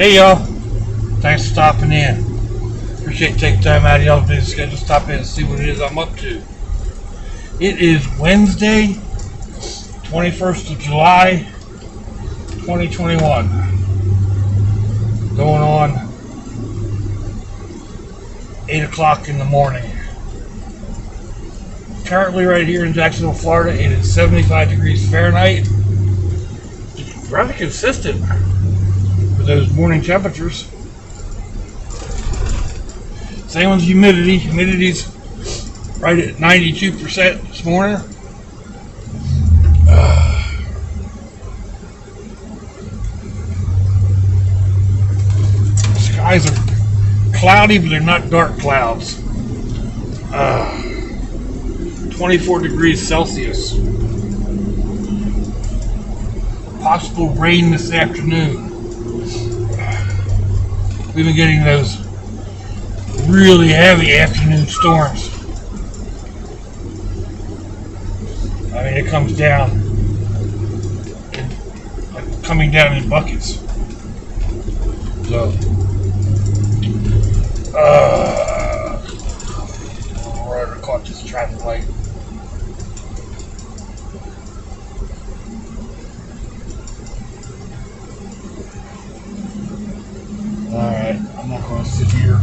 Hey y'all, thanks for stopping in. Appreciate you taking time out of y'all's busy schedule to stop in and see what it is I'm up to. It is Wednesday, 21st of July, 2021. Going on 8 o'clock in the morning. Currently right here in Jacksonville, Florida, it is 75 degrees Fahrenheit. It's rather consistent for those morning temperatures. Same with humidity. Humidity's right at 92% this morning. Skies are cloudy, but they're not dark clouds. 24 degrees Celsius. Possible rain this afternoon. We've been getting those really heavy afternoon storms. I mean, it comes down, like coming down in buckets. So, right, I caught this traffic light. Alright, I'm not going to sit here.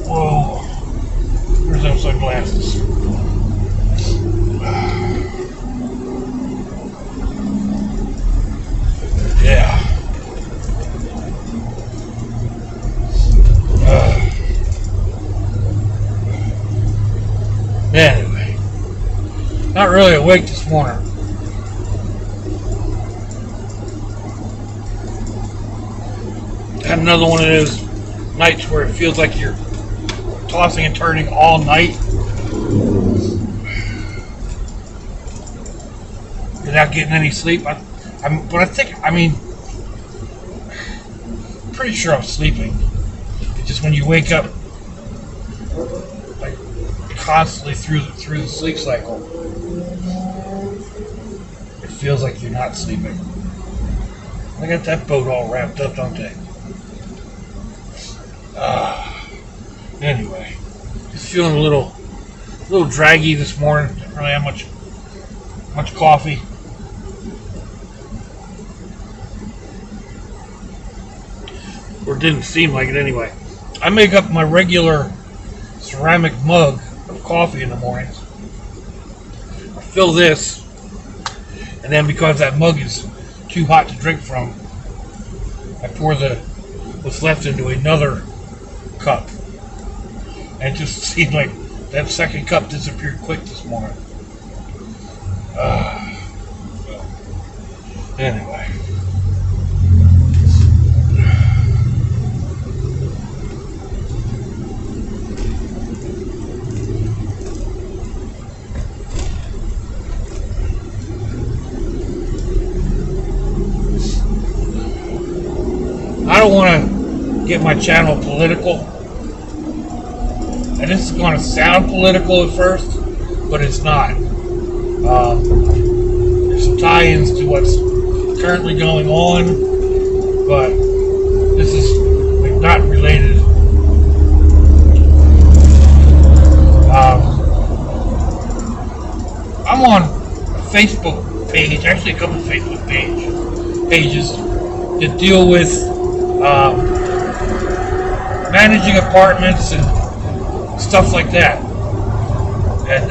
Whoa. Where's those sunglasses? Yeah. Anyway. Not really awake this morning. Had another one of those nights where it feels like you're tossing and turning all night without getting any sleep. I'm pretty sure I'm sleeping. It's just when you wake up, like constantly through the sleep cycle, it feels like you're not sleeping. They got that boat all wrapped up, don't they? Anyway, just feeling a little draggy this morning. Didn't really have much coffee. Or didn't seem like it anyway. I make up my regular ceramic mug of coffee in the mornings. I fill this, and then because that mug is too hot to drink from, I pour what's left into another cup. And it just seemed like that second cup disappeared quick this morning. Anyway. I don't want to get my channel political. And this is going to sound political at first, but it's not. There's some tie-ins to what's currently going on, but this is not related. I'm on a Facebook page, actually a couple of Facebook pages that deal with managing apartments and stuff like that. And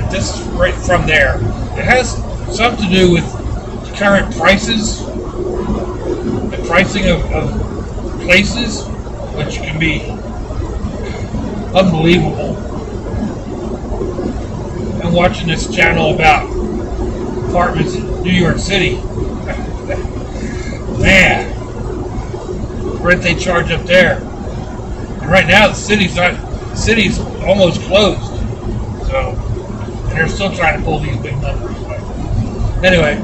this is right from there. It has something to do with current prices, the pricing of places, which can be unbelievable. I'm watching this channel about apartments in New York City. Man, rent they charge up there. And right now the city's almost closed. So, and they're still trying to pull these big numbers. But anyway,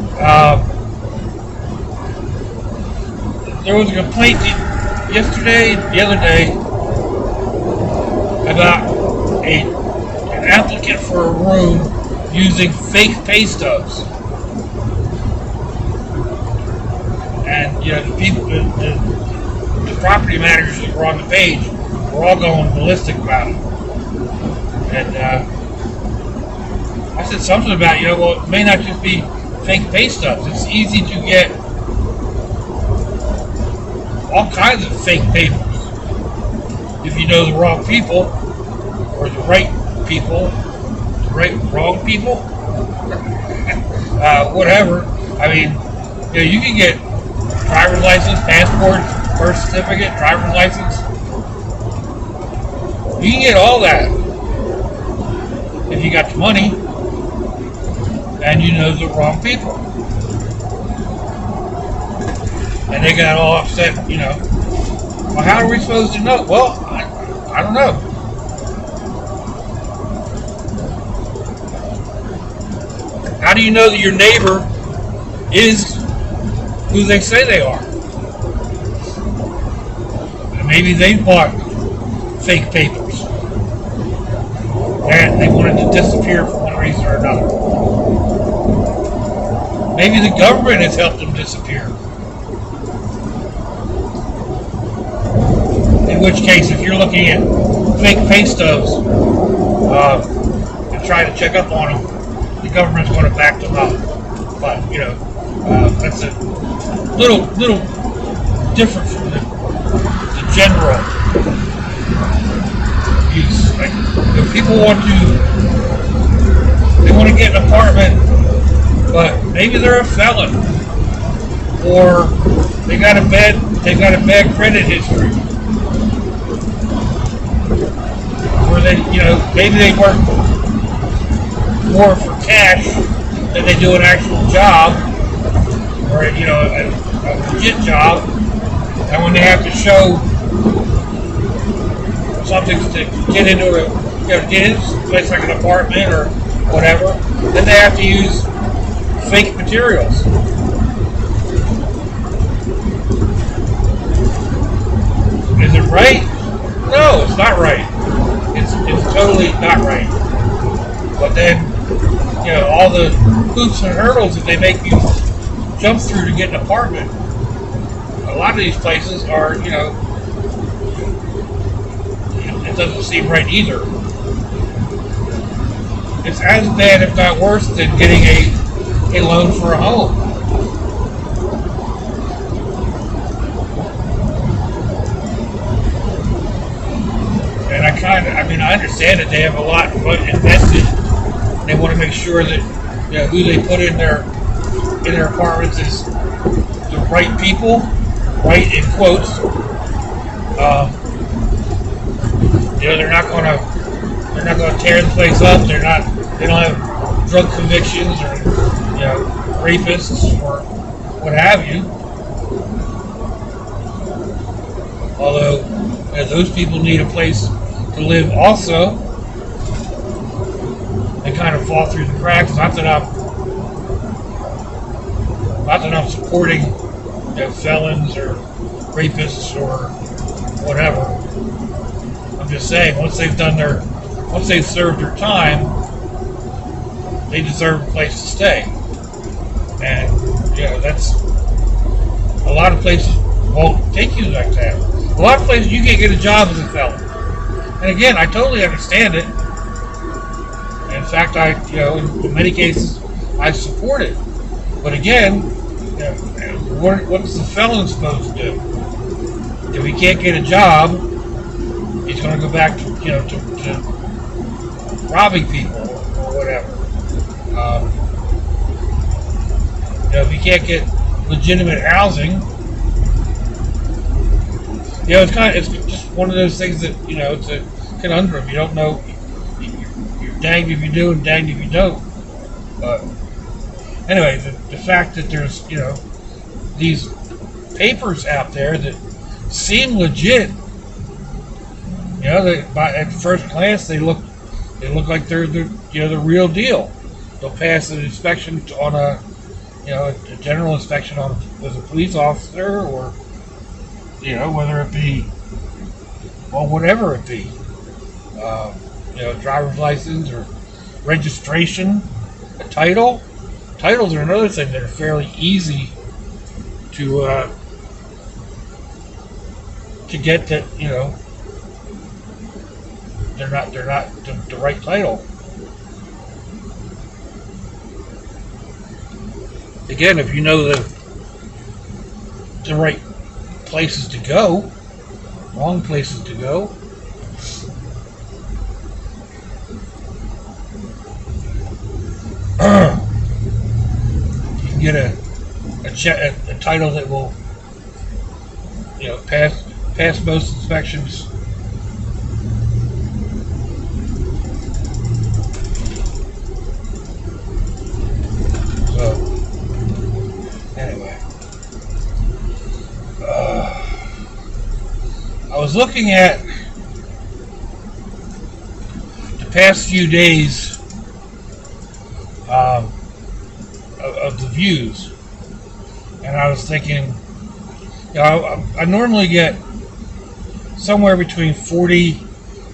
there was a complaint the other day, about an applicant for a room using fake pay stubs. And the people, the property managers that were on the page were all going ballistic about it. And I said something about, well, it may not just be fake pay stubs. It's easy to get all kinds of fake papers if you know the wrong people, or the right people, wrong people, whatever. I mean, you can get driver's license, passport, birth certificate, driver's license. You can get all that if you got the money and you know the wrong people. And they got all upset, Well, how are we supposed to know? Well, I don't know. How do you know that your neighbor is who they say they are? And maybe they bought fake papers and they wanted to disappear for one reason or another. Maybe the government has helped them disappear. In which case, if you're looking at fake pay stubs and trying to check up on them, the government's going to back them up. But that's a little different from the general use. Like, if people want to get an apartment, but maybe they're a felon, or they've got a bad credit history. Or maybe they work more for cash than they do an actual job, or a legit job. And when they have to show something to get into get into a place like an apartment or whatever, then they have to use fake materials. Is it right? No, it's not right. It's totally not right. But then, all the hoops and hurdles that they make you jump through to get an apartment. A lot of these places are, it doesn't seem right either. It's as bad, if not worse, than getting a loan for a home. And I understand that they have a lot invested. They want to make sure that who they put in their apartments is the right people, right in quotes. They're not going to tear the place up. They don't have drug convictions or rapists or what have you. Although those people need a place to live also. They kind of fall through the cracks. Not that I'm supporting felons or rapists or whatever. I'm just saying, once they've served their time, they deserve a place to stay. And that's a lot of places won't take you like that. A lot of places you can't get a job as a felon. And again, I totally understand it. In fact, in many cases, I support it. But again, what's the felon supposed to do? If he can't get a job, he's going to go back to robbing people or whatever. If he can't get legitimate housing, it's just one of those things that it's a conundrum. You don't know. You're danged if you do and danged if you don't. But anyway, the fact that there's these papers out there that seem legit. At first glance they look like they're the real deal. They'll pass an inspection on a general inspection with a police officer, or whether it be, well, whatever it be. driver's license or registration, a title. Titles are another thing that are fairly easy to get. That they're not the right title. Again, if you know the right places to go, wrong places to go. You can get a title that will, pass most inspections. So, anyway, I was looking at the past few days of the views, and I was thinking, I normally get somewhere between 40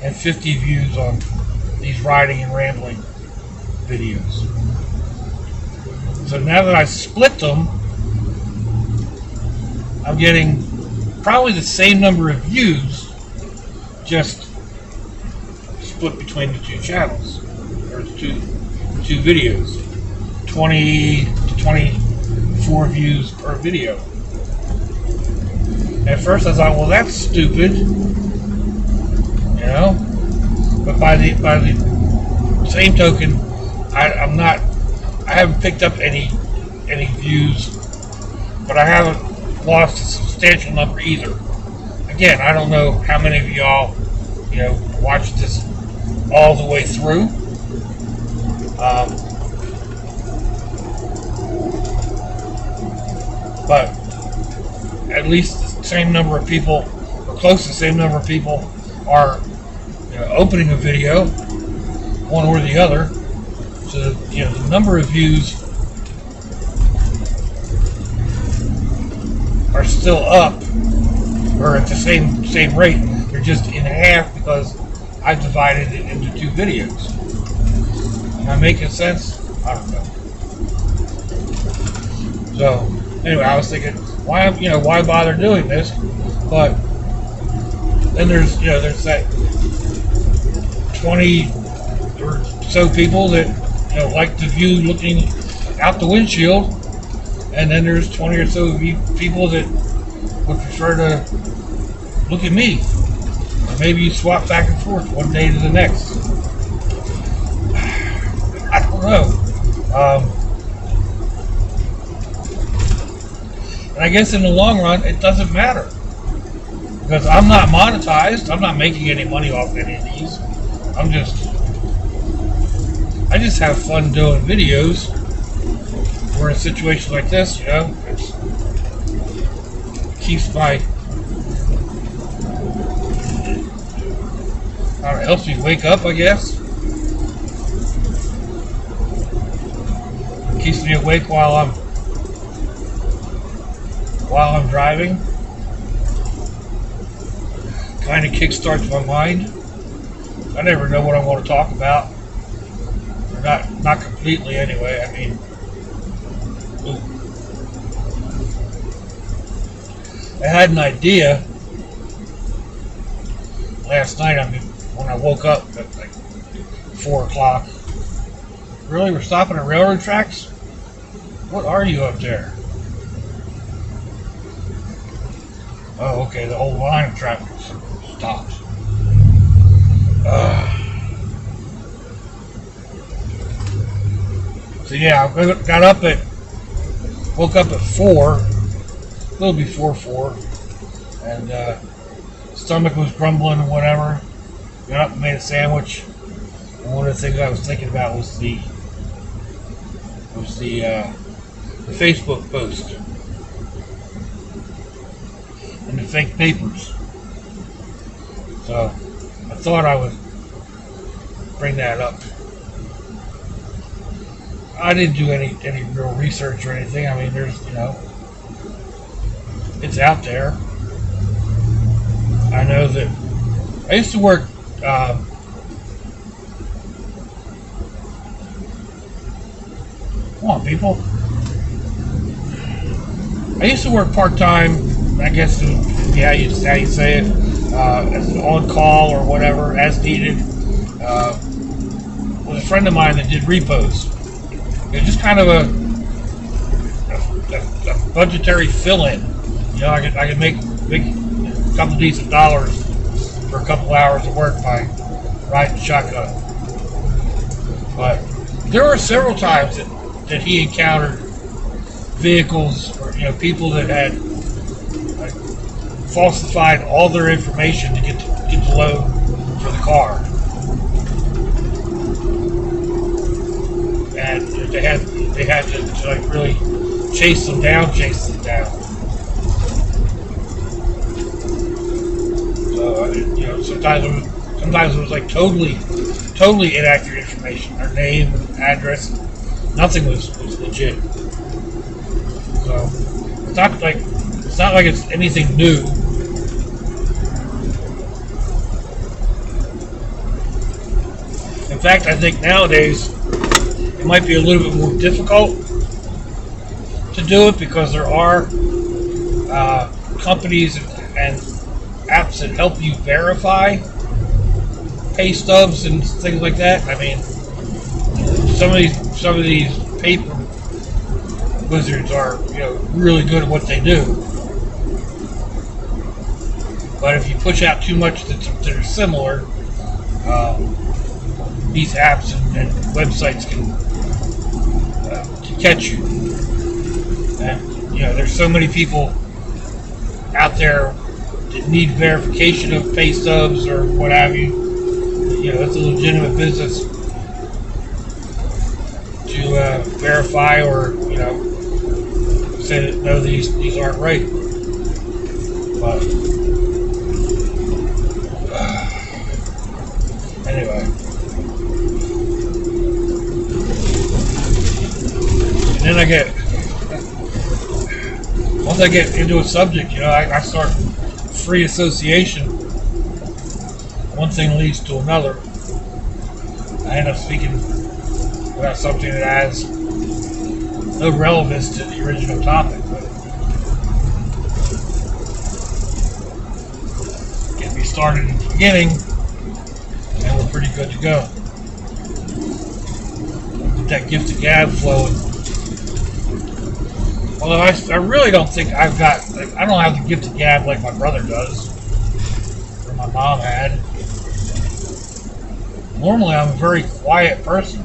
and 50 views on these riding and rambling videos. So now that I've split them, I'm getting probably the same number of views, just split between the two channels, or the two videos. 20 to 24 views per video. At first I thought, well, that's stupid, but by the same token, I haven't picked up any views, but I haven't lost a substantial number either. Again, I don't know how many of y'all, watched this all the way through. But at least the same number of people, or close to the same number of people, are opening a video, one or the other. So the number of views are still up, or at the same rate. They're just in half because I've divided it into two videos. Am I making sense? I don't know. So anyway, I was thinking, why bother doing this? But then there's that 20 or so people that like the view looking out the windshield, and then there's 20 or so people that would prefer to look at me. Or maybe you swap back and forth one day to the next. I don't know. And I guess in the long run, it doesn't matter. Because I'm not monetized. I'm not making any money off any of these. I just have fun doing videos. We're in a situation like this, it keeps my, it helps me wake up, I guess. It keeps me awake while I'm driving. Kind of kickstarts my mind. I never know what I want to talk about. Or not completely anyway. I mean, I had an idea last night. When I woke up at like 4 o'clock. Really, we're stopping at railroad tracks? What are you up there? Oh, okay, the whole line of traffic stopped. So yeah, I woke up at 4, a little before 4, and stomach was grumbling and whatever. Got up and made a sandwich. And one of the things I was thinking about was the Facebook post and the fake papers. So I thought I would bring that up. I didn't do any real research or anything. I mean, there's, it's out there. I know that I used to work Come on, people. I used to work part-time, I guess, yeah, how you say it, as on call or whatever, as needed. With a friend of mine that did repos. It was just kind of a budgetary fill-in. You know, I could make a couple decent dollars for a couple hours of work by riding shotgun. But there were several times that he encountered vehicles or people that had falsified all their information to get the load for the car, and they had to like really chase them down. So sometimes it was like totally inaccurate information. Their name, address, nothing was legit. So it's not like it's anything new. In fact, I think nowadays it might be a little bit more difficult to do it because there are companies and apps that help you verify pay stubs and things like that. I mean, some of these paper wizards are really good at what they do, but if you push out too much that are similar, these apps and websites can catch you. And there's so many people out there that need verification of pay stubs or what have you. It's a legitimate business to verify or say that no, these aren't right. But anyway, and then once I get into a subject, I start free association. One thing leads to another. I end up speaking about something that has no relevance to the original topic, but get me started in the beginning, and we're pretty good to go. Get that gift of gab flowing. Although I really don't think I don't have the gift of gab like my brother does, or my mom had. Normally I'm a very quiet person.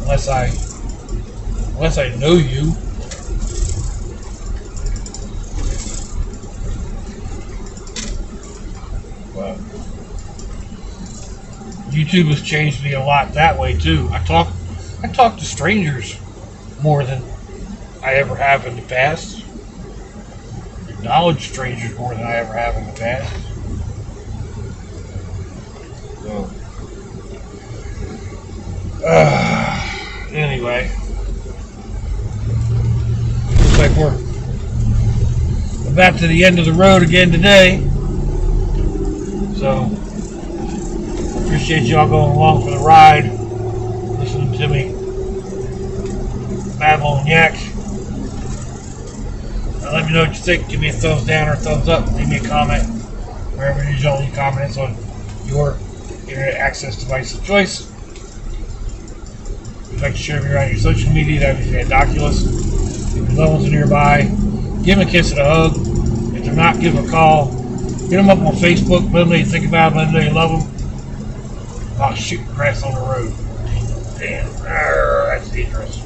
Unless I know you. But YouTube has changed me a lot that way too. I talk to strangers more than I ever have in the past. Acknowledge strangers more than I ever have in the past. So anyway, looks like we're about to the end of the road again today. So appreciate y'all going along for the ride, listening to me babble and yak. Now let me know what you think. Give me a thumbs down or a thumbs up. Leave me a comment wherever it is y'all leave comments on your internet access device of choice. If you'd like to share me around your social media, that would be fandoculous. If your loved ones are nearby, give them a kiss and a hug. If they're not, give them a call. Get them up on Facebook. Let them know you think about them. Let them know you love them. Oh, shooting grass on the road. Damn. That's dangerous.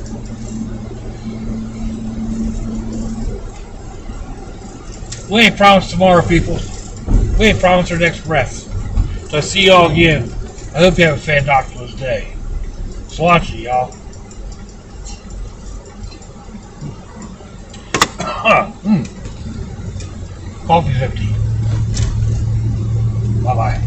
We ain't promised tomorrow, people. We ain't promised our next breath. So I see y'all again. I hope you have a fandoculous day. Swatchy, y'all. Coffee's empty. Bye-bye.